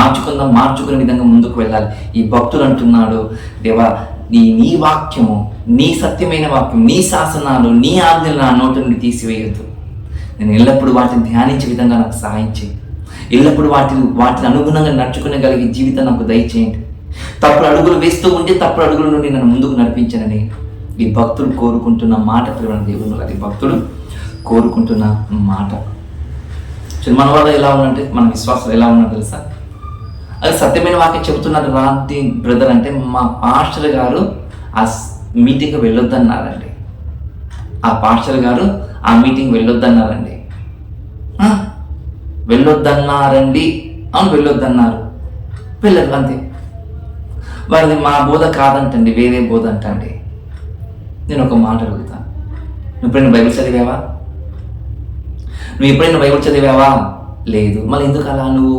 మార్చుకునే విధంగా ముందుకు వెళ్ళాలి. ఈ భక్తులు అంటున్నాడు, దేవా నీ వాక్యము, నీ సత్యమైన వాక్యం, నీ శాసనాలు, నీ ఆజ్ఞలు నా నోటి నుండి తీసివేయొద్దు. నేను ఎల్లప్పుడూ వాటిని ధ్యానించే విధంగా నాకు సహాయం చేయి. ఎల్లప్పుడూ వాటిని అనుగుణంగా నడుచుకునేగలిగే జీవితం నాకు దయచేయండి. తప్పుడు అడుగులు వేస్తూ ఉంటే తప్పుడు అడుగుల నుండి నన్ను ముందుకు నడిపించనని ఈ భక్తుడు కోరుకుంటున్న మాట ప్రేమ దేవుని వల్ల. ఈ భక్తుడు కోరుకుంటున్న మాట. మన వాళ్ళు ఎలా ఉన్నంటే, మన విశ్వాసాలు ఎలా ఉన్నా తెలుసా? అది సత్యమైన వాక్యం చెబుతున్నారు రాంటి బ్రదర్ అంటే, మా పాస్టర్ గారు ఆ మీటింగ్కి వెళ్ళొద్దన్నారండి. వెళ్ళొద్దన్నారండి. అవును, వెళ్ళొద్దన్నారు. వెళ్ళరు అంతే. వారిది మా బోధ కాదంటండి, వేరే బోధ అంటండి. నేను ఒక మాట అడుగుతాను, నువ్వు ఎప్పుడైనా బైబిల్ చదివావా? లేదు. మళ్ళీ ఎందుకు అలా నువ్వు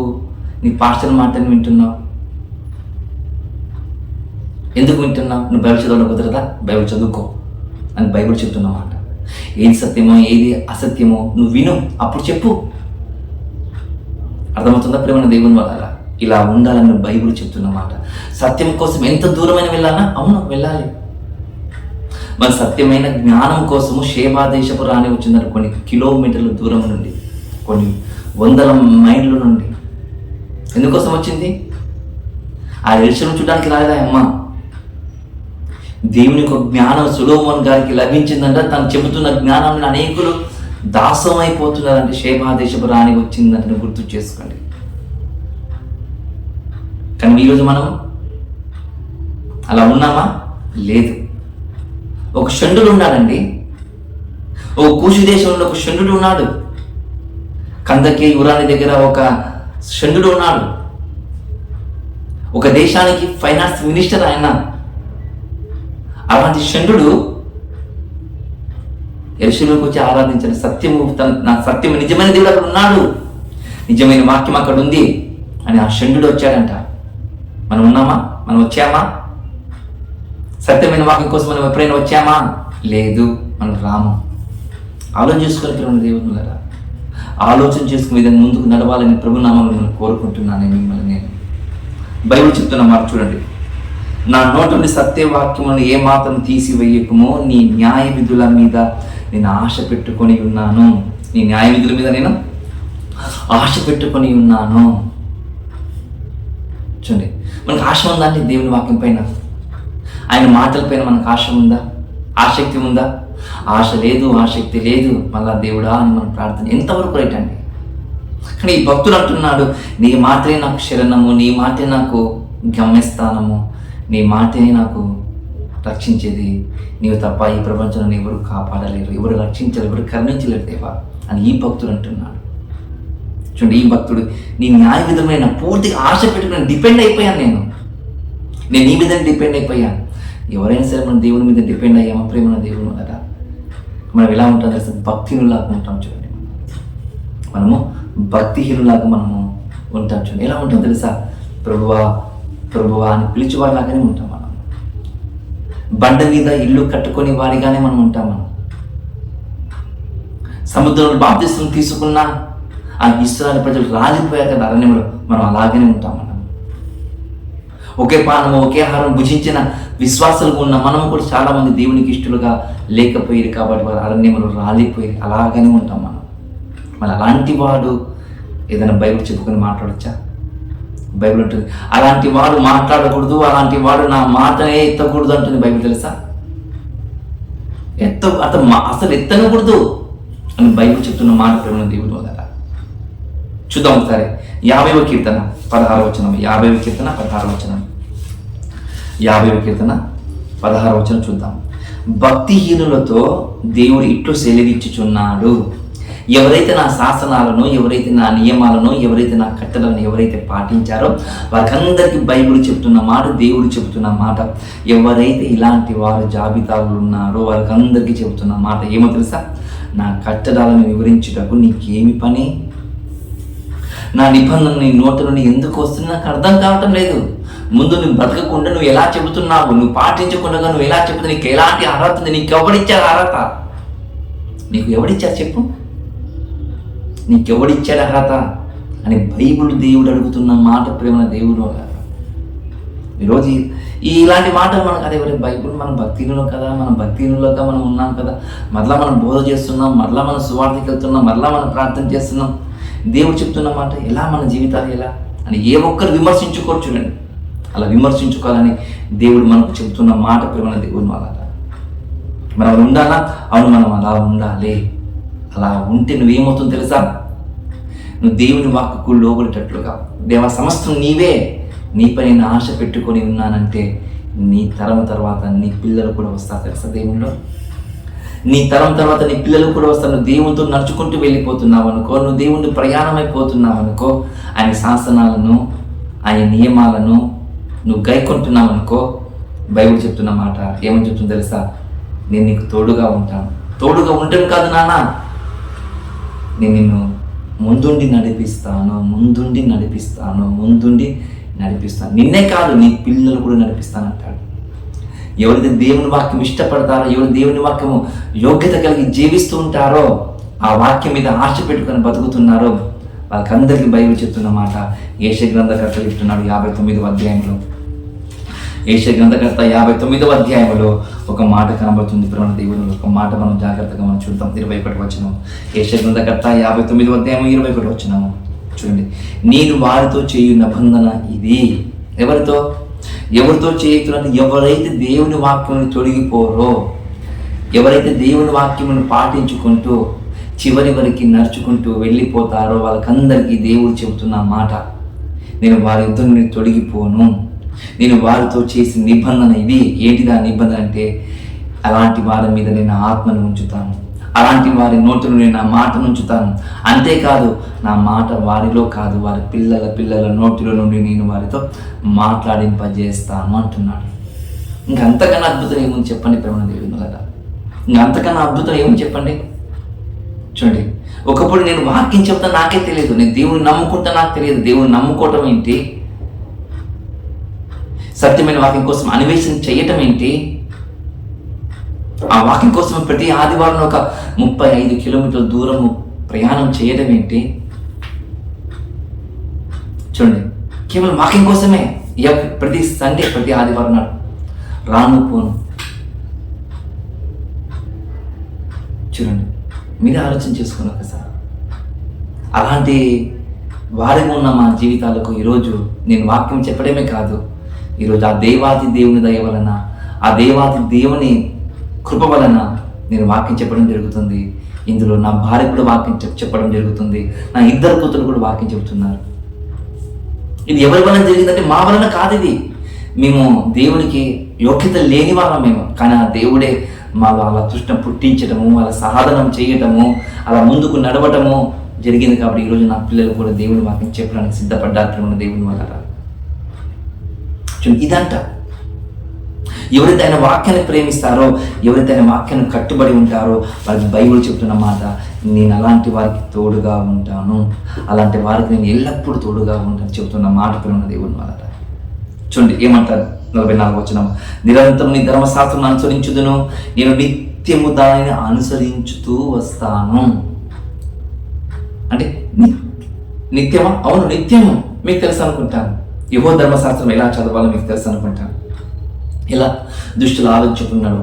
నీ పాస్టర్ మాటని వింటున్నావు? ఎందుకు వింటున్నావు? నువ్వు బైబిల్ చదవడం కుదరదా? బైబిల్ చదువుకో అని బైబిల్ చెప్తున్నమాట. ఏది సత్యమో ఏది అసత్యమో నువ్వు విను, అప్పుడు చెప్పు. అర్థమవుతుందా ప్రేమ దేవుని వల్ల? ఇలా ఉండాలని బైబిల్ చెప్తున్నమాట. సత్యం కోసం ఎంత దూరమైన వెళ్ళాలా? అవును, వెళ్ళాలి. మన సత్యమైన జ్ఞానం కోసము షేబా దేశపు రాణి వచ్చిందని కొన్ని కిలోమీటర్ల దూరం నుండి, కొన్ని 100 మైళ్ళ నుండి. ఎందుకోసం వచ్చింది? ఆ ఎరుషలేము చూడడానికి రాలేదా అమ్మ? దేవుని యొక్క జ్ఞానం సొలొమోను గారికి లభించిందంట. తను చెబుతున్న జ్ఞానాన్ని అనేకులు దాసం అయిపోతున్నారంటే షేబా దేశపు రాణి వచ్చిందంటే గుర్తు చేసుకోండి. కానీ ఈరోజు మనం అలా ఉన్నామా? లేదు. ఒక షండుడు ఉన్నాడండి. ఒక కూషు దేశంలో ఒక షండుడు ఉన్నాడు. కందకే యురాని దగ్గర ఒక షండు ఉన్నాడు, ఒక దేశానికి ఫైనాన్స్ మినిస్టర్ ఆయన. అలాంటి షండు యెరూషలేముకు వచ్చి ఆరాధించాడు. నా సత్యము నిజమైన దేవుడు అక్కడ ఉన్నాడు, నిజమైన వాక్యం అక్కడ ఉంది అని ఆ షండు వచ్చాడంట. మనం ఉన్నామా? మనం వచ్చామా? సత్యమైన వాక్యం కోసం మనం ఎప్పుడైనా వచ్చామా? లేదు, మనం రాము. ఆలోచన చేసుకుని దేవుడులారా, ఆలోచన చేసుకుని విధంగా ముందుకు నడవాలని ప్రభునామములో నేను కోరుకుంటున్నాను. మిమ్మల్ని నేను బైబిల్ చెప్తున్న మాట చూడండి. నా నోటి నుండి సత్యవాక్యములను ఏమాత్రం తీసివేయకమో, నీ న్యాయ విధుల మీద నేను ఆశ పెట్టుకొని ఉన్నాను. నీ న్యాయ విధుల మీద నేను ఆశ పెట్టుకొని ఉన్నాను. చూడండి, మనకు ఆశ ఉందా అంటే దేవుని వాక్యం పైన, ఆయన మాటల పైన మనకు ఆశ ఉందా? ఆసక్తి ఉందా? ఆశ లేదు, ఆసక్తి లేదు. మళ్ళా దేవుడా అని మనం ప్రార్థన ఎంతవరకు రైట్ అండి? కానీ ఈ భక్తుడు అంటున్నాడు, నీ మాటే నాకు శరణము, నీ మాటే నాకు గమ్యస్థానము, నీ మాటే నాకు రక్షించేది, నీవు తప్ప ఈ ప్రపంచంలో ఎవరు కాపాడలేరు, ఎవరు రక్షించలేరు, ఎవరు కరుణించలేరు దేవా అని ఈ భక్తుడు అంటున్నాడు. చూడండి, ఈ భక్తుడు నీ న్యాయ విధమైన పూర్తిగా ఆశ పెట్టుకుని డిపెండ్ అయిపోయాను. నేను నీ మీద డిపెండ్ అయిపోయాను. ఎవరైనా సరే మనం దేవుని మీద డిపెండ్ అయ్యామా? ప్రేమ దేవుడు కదా, మనం ఎలా ఉంటాం తెలుసా? భక్తిహీనులాగా ఉంటాం. చూడండి, మనము భక్తిహీనులాగా మనము ఉంటాం. చూడండి, ఎలా ఉంటాం తెలుసా? ప్రభువా ప్రభువా అని పిలిచేవాడిలాగానే ఉంటాం. మనం బండ మీద ఇల్లు కట్టుకొని వాడిగానే మనం ఉంటాం. మనం సముద్రంలో బాప్తిస్మం తీసుకున్న ఆ ఇశ్రాయేలు ప్రజలు రాలిపోయారు కదా అరణ్యంలో, మనం అలాగనే ఉంటాం. మనం ఒకే పానము ఒకే ఆహారం భుజించిన విశ్వాసాలు ఉన్న మనము కూడా చాలా మంది దేవునికి ఇష్టలుగా లేకపోయారు కాబట్టి వారు అరణ్యంలో రాలిపోయి అలాగనే ఉంటాం. మనం మరి అలాంటి వాడు ఏదైనా బైబిల్ చెప్పుకొని మాట్లాడచ్చా? బైబిల్ ఉంటుంది అలాంటి వాడు మాట్లాడకూడదు, అలాంటి వాడు నా మాటనే ఎత్తకూడదు అంటుంది బైబిల్. తెలుసా? అసలు ఎత్తనకూడదు అని బైబిల్ చెప్తున్న మాట ప్రేమ దేవుడు వదల. చూద్దాం ఒకసారి 50వ కీర్తన 16వ వచనం. 50వ కీర్తన 16వ వచనం. 50వ కీర్తన 16వ వచనం చూద్దాం. భక్తిహీనులతో దేవుడు ఇట్లు సెలవిచ్చుచున్నాడు, ఎవరైతే నా శాసనాలను, ఎవరైతే నా నియమాలను, ఎవరైతే నా కట్టలను ఎవరైతే పాటించారో వారికందరికీ బైబిల్ చెప్తున్న మాట, దేవుడు చెబుతున్న మాట. ఎవరైతే ఇలాంటి వారు జాబితాలు ఉన్నారో వారికందరికీ చెబుతున్న మాట ఏమో తెలుసా? నా కట్టడాలను వివరించుటకు నీకేమి పని? నా నిబంధన నీ నోట నుండి ఎందుకు వస్తుంది నాకు అర్థం కావటం లేదు. ముందు నువ్వు బ్రతకకుండా నువ్వు ఎలా చెబుతున్నావు, నువ్వు పాటించకుండా నువ్వు ఎలా చెబుతున్నావు, నీకు ఎలాంటి అర్హత ఉంది? నీకు ఎవడిచ్చారు అర్హత? నీకు ఎవడిచ్చారు చెప్పు? నీకెవడిచ్చాడు అర్హత అని బైబిల్ దేవుడు అడుగుతున్న మాట ప్రేమ దేవుడు. ఈరోజు ఇలాంటి మాటలు మనకు అదే బైబిల్ మనం భక్తిలో కదా, మనం భక్తిలోగా మనం ఉన్నాం కదా, మరలా మనం బోధ చేస్తున్నాం, మరలా మనం సువార్తకి వెళ్తున్నాం, మరలా మనం ప్రార్థన చేస్తున్నాం. దేవుడు చెప్తున్న మాట ఎలా మన జీవితాలు ఎలా అని ఏ ఒక్కరు విమర్శించుకోరు. చూడండి, అలా విమర్శించుకోవాలని దేవుడు మనకు చెబుతున్న మాట ప్రేమ దేవుడు. మనం ఉండాలా? అవును, మనం అలా ఉండాలి. అలా ఉంటే నువ్వేమవుతుందో తెలుసా? నువ్వు దేవుని వాక్కుకు లోబడేటట్లుగా, దేవ సమస్తం నీవే, నీపై నేను ఆశ పెట్టుకొని ఉన్నానంటే నీ తరం తర్వాత నీ పిల్లలు కూడా వస్తారు తెలుసా? దేవునిలో నీ తరం తర్వాత నీ పిల్లలు కూడా వస్తారు. నువ్వు దేవునితో నడుచుకుంటూ వెళ్ళిపోతున్నావు అనుకో, నువ్వు దేవుని ప్రయాణం అయిపోతున్నావు అనుకో, ఆయన శాసనాలను ఆయన నియమాలను నువ్వు గైకొంటున్నావు అనుకో, బైబిల్ చెప్తున్న మాట ఏమని చెప్తుందో తెలుసా? నేను నీకు తోడుగా ఉంటాను. తోడుగా ఉంటాను కాదు నాన్న, నేను నిన్ను ముందుండి నడిపిస్తాను, ముందుండి నడిపిస్తాను, ముందుండి నడిపిస్తాను. నిన్నే కాదు నీ పిల్లలు కూడా నడిపిస్తానంటాడు. ఎవరైతే దేవుని వాక్యం ఇష్టపడతారో, ఎవరు దేవుని వాక్యము యోగ్యత కలిగి జీవిస్తూ ఉంటారో, ఆ వాక్యం మీద ఆశ పెట్టుకొని బతుకుతున్నారో వాళ్ళకందరికీ బైబిల్ చెప్తున్న మాట యెషయా గ్రంథకర్త చెప్తున్నాడు 59వ అధ్యాయంలో. యెషయా గ్రంథకర్త 59వ అధ్యాయంలో ఒక మాట కనబడుతుంది ప్రేమ దేవుడు. ఒక మాట మనం జాగ్రత్తగా మనం చూద్దాం. 21వ వచనం. యెషయా గ్రంథకర్త 59వ అధ్యాయం 21వ వచనం చూడండి. నేను వారితో చేయు నిబంధన ఇది. ఎవరితో చేయుతున్నట్టు? ఎవరైతే దేవుని వాక్యం తొలగిపోరో, ఎవరైతే దేవుని వాక్యమును పాటించుకుంటూ చివరి వరకు నడుచుకుంటూ వెళ్ళిపోతారో వాళ్ళకందరికీ దేవుడు చెబుతున్న మాట, నేను వారి యుద్ధం నుండి తొలగిపోను, నేను వారితో చేసిన నిబంధన ఇది. ఏంటిదా నిబంధన అంటే, అలాంటి వారి మీద నేను ఆత్మను ఉంచుతాను, అలాంటి వారి నోటి నుండి నా మాటను ఉంచుతాను. అంతేకాదు నా మాట వారిలో కాదు, వారి పిల్లల నోటిలో నుండి నేను వారితో మాట్లాడింపజేస్తాను అంటున్నాడు. ఇంకా అంతకన్నా అద్భుతం ఏముంది చెప్పండి ప్రేమ దేవుని వల్ల? ఇంకా అంతకన్నా అద్భుతం ఏముంది చెప్పండి? చూడండి, ఒకప్పుడు నేను వాక్యం చెప్తా నాకే తెలియదు, నేను దేవుని నమ్ముకుంటా నాకు తెలియదు. దేవుని నమ్ముకోవటం ఏంటి, సత్యమైన వాక్యం కోసం అన్వేషణ చేయటం ఏంటి, ఆ వాక్యం కోసం ప్రతి ఆదివారం ఒక 35 కిలోమీటర్ల దూరం ప్రయాణం చేయడం ఏంటి? చూడండి, కేవలం వాక్యం కోసమే ప్రతి సండే ప్రతి ఆదివారం నాడు రాను పోను. చూడండి, మీరే ఆలోచన చేసుకుని ఒకసారి. అలాంటి వారిగా ఉన్న మా జీవితాలకు ఈరోజు నేను వాక్యం చెప్పడమే కాదు, ఈరోజు ఆ దేవాతి దేవుని దయ వలన, ఆ దేవాతి దేవుని కృప వలన నేను వాక్యం చెప్పడం జరుగుతుంది. ఇందులో నా భార్య కూడా వాక్యం చెప్పడం జరుగుతుంది. నా 2 కూతురు కూడా వాక్యం చెబుతున్నారు. ఇది ఎవరి వలన జరిగిందంటే మా వలన కాదు. ఇది మేము దేవునికి యోగ్యత లేని వాళ్ళం మేము, కానీ ఆ దేవుడే మాలో అలా తృష్ణ పుట్టించడము, అలా సాధనం చేయటము, అలా ముందుకు నడవటము జరిగింది. కాబట్టి ఈరోజు నా పిల్లలు కూడా దేవుని వాక్యం చెప్పడానికి సిద్ధపడ్డారు దేవుని వల్ల. ఇదంట, ఎవరైతే ఆయన వాక్యాన్ని ప్రేమిస్తారో, ఎవరైతే ఆయన వాక్యాన్ని కట్టుబడి ఉంటారో వారికి బైబిల్ చెప్తున్న మాట, నేను అలాంటి వారికి తోడుగా ఉంటాను, అలాంటి వారికి నేను ఎల్లప్పుడూ తోడుగా ఉంటాను చెబుతున్న మాట ప్రేమ దేవుని వల్ల. చూడండి ఏమంటారు 44వ వచనం, నిరంతరం నీ ధర్మశాస్త్రం అనుసరించుదును, నేను నిత్యము దానిని అనుసరించుతూ వస్తాను. అంటే నిత్యమా? అవును, నిత్యము. మీకు తెలుసు అనుకుంటాను యెహోవా ధర్మశాస్త్రం ఎలా చదవాలో మీకు తెలుసు అనుకుంటాను. ఇలా దుష్టుల ఆలోచించుకున్నాడు,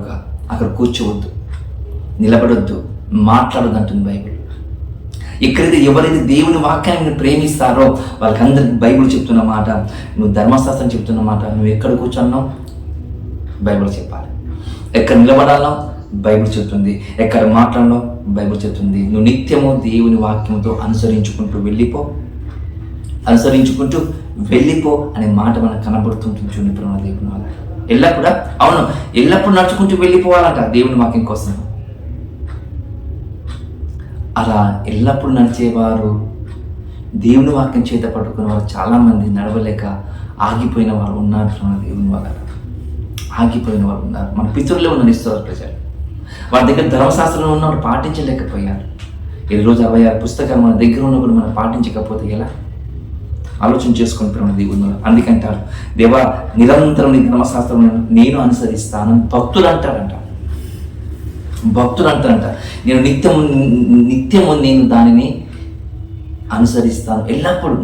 అక్కడ కూర్చోవద్దు, నిలబడొద్దు, మాట్లాడొద్దు అంటుంది బైబిల్. ఎక్కడైతే ఎవరైతే దేవుని వాక్యాన్ని ప్రేమిస్తారో వాళ్ళకందరికి బైబిల్ చెప్తున్న మాట, నువ్వు ధర్మశాస్త్రం చెప్తున్న మాట, నువ్వు ఎక్కడ కూర్చున్నావు బైబిల్ చెప్పాలి, ఎక్కడ నిలబడాలో బైబిల్ చెప్తుంది, ఎక్కడ మాట్లాడలో బైబిల్ చెప్తుంది. నువ్వు నిత్యము దేవుని వాక్యంతో అనుసరించుకుంటూ వెళ్ళిపో అనే మాట మనకు కనబడుతుంటుంది. చూడండి దేవుని వల్ల ఎల్లప్పుడూ, అవును, ఎల్లప్పుడు నడుచుకుంటూ వెళ్ళిపోవాలంట దేవుని వాక్యం కోసం. అలా ఎల్లప్పుడు నడిచేవారు, దేవుని వాక్యం చేత పట్టుకున్న వారు చాలామంది నడవలేక ఆగిపోయిన వారు ఉన్నారు. దేవుని వల్ల ఆగిపోయిన వారు ఉన్నారు. మన పితరులే ఉన్న ఇస్తారు ప్రజలు, వారి దగ్గర ధర్మశాస్త్రంలో ఉన్నవారు పాటించలేకపోయారు. ఈరోజు 66 పుస్తకాలు మన దగ్గర ఉన్న కూడా మనం పాటించకపోతే ఎలా? ఆలోచన చేసుకొని ప్రేమ దేవుని. అందుకంటారు, దేవా నిరంతరం నీ ధర్మశాస్త్రం నేను అనుసరిస్తాను. భక్తులు అంటారంట, నేను నిత్యము నేను దానిని అనుసరిస్తాను, ఎల్లప్పుడూ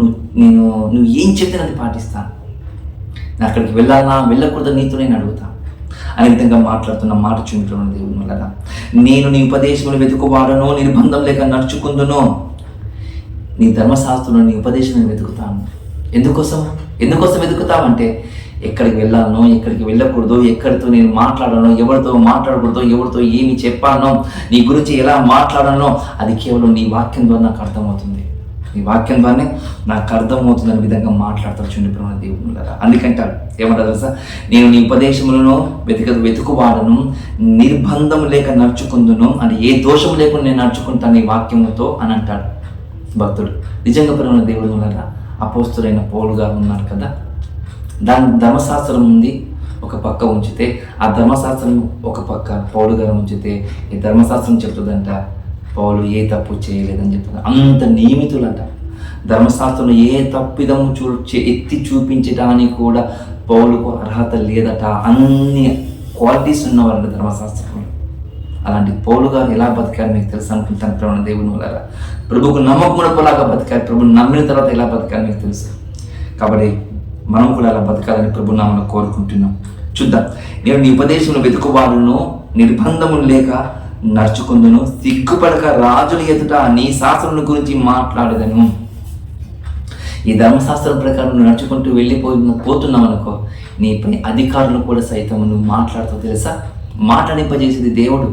నువ్వు ఏం చెప్తే అది పాటిస్తాను. నేను అక్కడికి వెళ్ళాలా వెళ్ళకూడదు నీతో నేను అడుగుతాను అనే విధంగా మాట్లాడుతున్న మాట చూపుతున్నాను దేవుని వల్ల. నేను నీ ఉపదేశములు వెతుకువాడను, నిర్బంధం లేక నడుచుకుందును. నీ ధర్మశాస్త్రంలో నీ ఉపదేశం నేను వెతుకుతాను. ఎందుకోసం వెతుకుతావంటే ఎక్కడికి వెళ్ళాలనో, ఎక్కడికి వెళ్ళకూడదో, ఎక్కడితో నేను మాట్లాడానో, ఎవరితో మాట్లాడకూడదో, ఎవరితో ఏమి చెప్పానో, నీ గురించి ఎలా మాట్లాడానో అది కేవలం నీ వాక్యం ద్వారా నాకు అర్థమవుతుంది. నీ వాక్యం ద్వారానే నాకు అర్థమవుతుంది అనే విధంగా మాట్లాడతారు చూడండి దేవుని. అందుకంటాడు ఏమంటారు తెలుసా, నేను నీ ఉపదేశములను వెతుకువాడను, నిర్బంధం లేక నడుచుకుందును. అంటే ఏ దోషం లేకుండా నేను నడుచుకుంటాను నీ వాక్యముతో అని అంటాడు భక్తుడు. నిజంగా ప్రేమ దేవుని వల్ల అపోస్తులైన పౌలు గారు ఉన్నారు కదా, దాని ధర్మశాస్త్రం ఉంది ఒక పక్క ఉంచితే, ఆ ధర్మశాస్త్రం ఒక పక్క పౌలు గారు ఉంచితే, ఈ ధర్మశాస్త్రం చెప్తుందంట పౌలు ఏ తప్పు చేయలేదని చెప్తుంది. అంత నియమితులంట. ధర్మశాస్త్రంలో ఏ తప్పిదము ఎత్తి చూపించడానికి కూడా పౌలుకు అర్హత లేదట. అన్ని క్వాలిటీస్ ఉన్నవారంట ధర్మశాస్త్రంలో. అలాంటి పౌలు గారు ఎలా బతికారు మీకు తెలుసు అనుకుంటాను ప్రేమ దేవుని వల్ల. ప్రభుకు నమ్మకమునకులాగా బతికారు, ప్రభుని నమ్మిన తర్వాత ఎలా బతికారు మీకు తెలుసు. కాబట్టి మనం కూడా అలా బతకాలని ప్రభు నామమున కోరుకుంటున్నాం. చూద్దాం. నేను నీ ఉపదేశంలో వెతుకువాడును, నిర్బంధములు లేక నడుచుకుందును, సిగ్గుపడక రాజుల ఎదుట నీ శాస్త్రం గురించి మాట్లాడదను. ఈ ధర్మశాస్త్రం ప్రకారం నడుచుకుంటూ పోతున్నావు అనుకో, నీపై అధికారులు కూడా సైతం నువ్వు మాట్లాడుతావు తెలుసా. మాట్లాడింపజేసేది దేవుడు.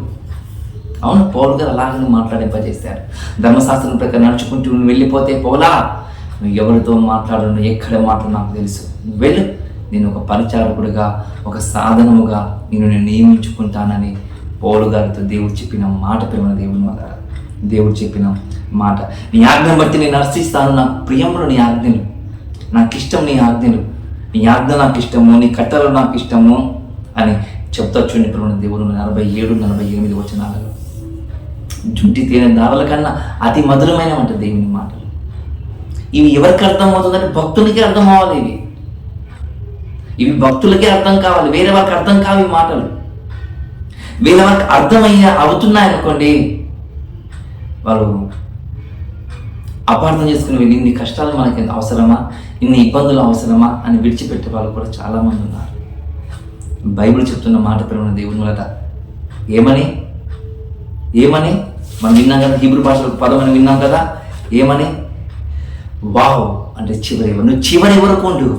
అవును, పౌలు గారు అలాగే మాట్లాడింపజేశారు. ధర్మశాస్త్రం ప్రకారం నడుచుకుంటూ నువ్వు వెళ్ళిపోతే పౌలా, నువ్వు ఎవరితో మాట్లాడను, ఎక్కడ మాట్లాడు నాకు తెలుసు, వెళ్ళు, నేను ఒక పరిచారకుడిగా, ఒక సాధనముగా నేను నియమించుకుంటానని పౌలు గారితో దేవుడు చెప్పిన మాట ప్రేమ దేవుని వల్ల దేవుడు చెప్పిన మాట, నీ ఆజ్ఞను బట్టి నేను హర్షిస్తాను, నాకు ప్రియములు నీ ఆజ్ఞలు, నాకు ఇష్టం నీ ఆజ్ఞలు, నీ ఆజ్ఞ నాకు ఇష్టము, నీ కట్టలు నాకు ఇష్టము అని చెప్తా చూడండి ప్రేమ దేవుడు 47, 48 వచనాలలో. జుంటి తేనె దారాల కన్నా అతి మధురమైనవంట దేవుని మాటలు. ఇవి ఎవరికి అర్థం అవుతుందంటే భక్తులకే అర్థం అవ్వాలి. ఇవి భక్తులకే అర్థం కావాలి, వేరే వారికి అర్థం కావు ఈ మాటలు. వేరే వారికి అవుతున్నాయనుకోండి, వాళ్ళు అపార్థం చేసుకుని ఇన్ని కష్టాలు మనకి అవసరమా, ఇన్ని ఇబ్బందులు అవసరమా అని విడిచిపెట్టే వాళ్ళు కూడా చాలామంది ఉన్నారు. బైబిల్ చెప్తున్న మాట ప్రేమ దేవుని వల్ల ఏమని మనం విన్నాం కదా, హీబ్రూ భాషలో పదం అని విన్నాం కదా, ఏమని? వావ్ అంటే చివరి, నువ్వు చివరి వరకు ఉండు,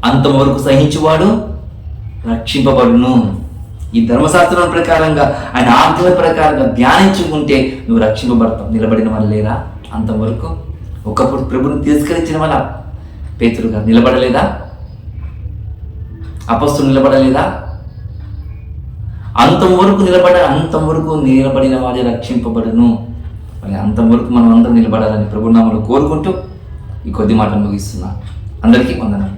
అంతం వరకు సహించువాడు రక్షింపబడును. ఈ ధర్మశాస్త్రం ప్రకారంగా ఆయన ఆజ్ఞల ప్రకారంగా ధ్యానించుకుంటే నువ్వు రక్షింపబడతావు. నిలబడిన వాళ్ళు లేరా అంతవరకు? ఒకప్పుడు ప్రభుని తిరస్కరించిన వాళ్ళ పేతురు గారు నిలబడలేదా? అపొస్తలులు నిలబడలేదా? అంతం వరకు నిలబడిన వాడే రక్షింపబడును. మరి అంతం వరకు మనం అందరం నిలబడాలని ప్రభునామములో కోరుకుంటూ ఈ కొద్ది మాటలు ముగిస్తున్నా. అందరికీ వందనాలు.